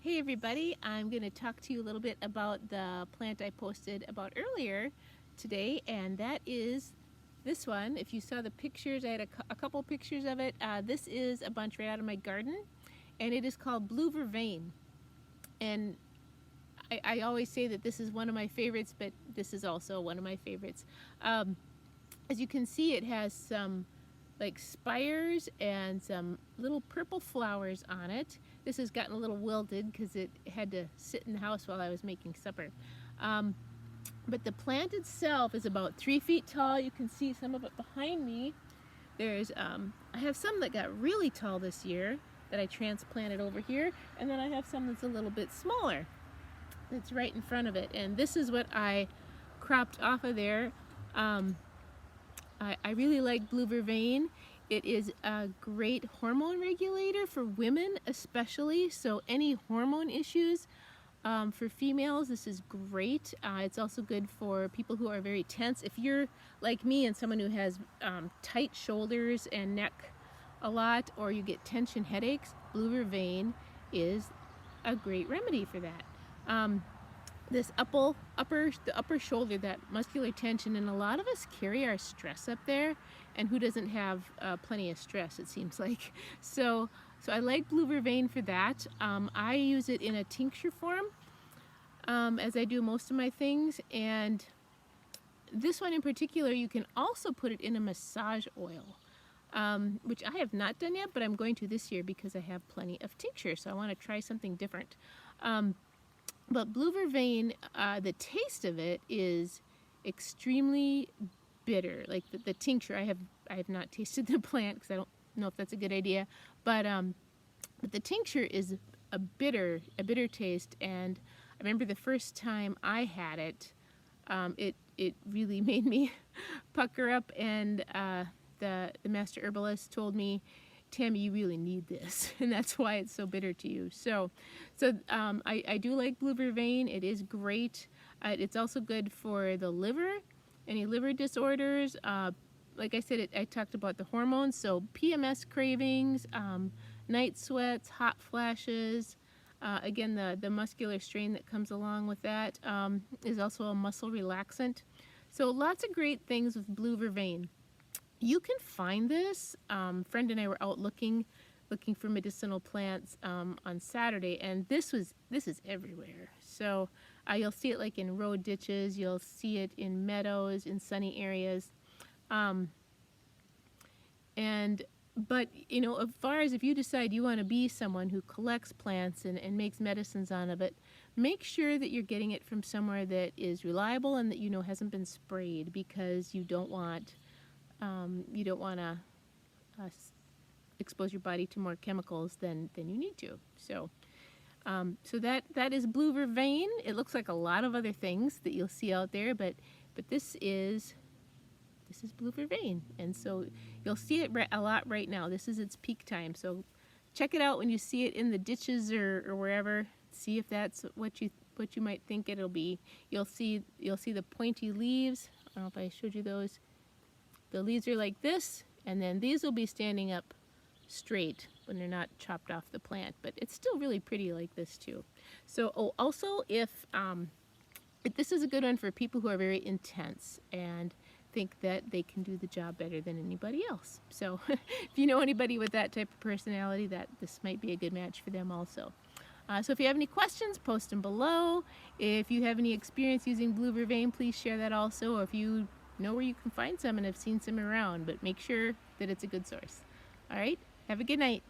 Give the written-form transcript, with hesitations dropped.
Hey everybody, I'm going to talk to you a little bit about the plant I posted about earlier today, and that is this one. If you saw the pictures, I had a couple pictures of it. This is a bunch right out of my garden, and it is called Blue Vervain. And I always say that this is one of my favorites, but this is also one of my favorites. As you can see, it has some like spires and some little purple flowers on it. This has gotten a little wilted because it had to sit in the house while I was making supper. But the plant itself is about 3 feet tall. You can see some of it behind me. There's I have some that got really tall this year that I transplanted over here, and then I have some that's a little bit smaller that's right in front of it, and this is what I cropped off of there. I really like Blue Vervain. It is a great hormone regulator for women especially, so any hormone issues for females, this is great. It's also good for people who are very tense. If you're like me and someone who has tight shoulders and neck a lot, or you get tension headaches, Blue Vervain is a great remedy for that. This the upper shoulder, that muscular tension, and a lot of us carry our stress up there, and who doesn't have plenty of stress, it seems like. So I like Blue Vervain for that. I use it in a tincture form, as I do most of my things, and this one in particular, you can also put it in a massage oil, which I have not done yet, but I'm going to this year because I have plenty of tincture, so I want to try something different. But Blue Vervain, the taste of it is extremely bitter. Like the tincture, I have not tasted the plant because I don't know if that's a good idea. But the tincture is a bitter taste. And I remember the first time I had it, it really made me pucker up. And the master herbalist told me, Tammy, you really need this, and that's why it's so bitter to you. So I do like Blue Vervain. It is great. It's also good for the liver, any liver disorders. Like I said, I talked about the hormones, so PMS cravings, night sweats, hot flashes. Again, the muscular strain that comes along with that is also a muscle relaxant. So lots of great things with Blue Vervain. You can find this. Friend and I were out looking for medicinal plants on Saturday, and this is everywhere. So you'll see it like in road ditches. You'll see it in meadows, in sunny areas. But you know, as far as if you decide you want to be someone who collects plants and makes medicines out of it, make sure that you're getting it from somewhere that is reliable and that you know hasn't been sprayed, because you don't want to expose your body to more chemicals than you need to. So that is Blue Vervain. It looks like a lot of other things that you'll see out there, but this is Blue Vervain, and so you'll see it a lot right now. This is its peak time. So check it out when you see it in the ditches or wherever. See if that's what you might think it'll be. You'll see the pointy leaves. I don't know if I showed you those. The leaves are like this, and then these will be standing up straight when they're not chopped off the plant, but it's still really pretty like this too. So also if this is a good one for people who are very intense and think that they can do the job better than anybody else. So if you know anybody with that type of personality, that this might be a good match for them also. So if you have any questions, post them below. If you have any experience using Blue Vervain, please share that also. Or if you know where you can find some and have seen some around, but make sure that it's a good source. All right, have a good night.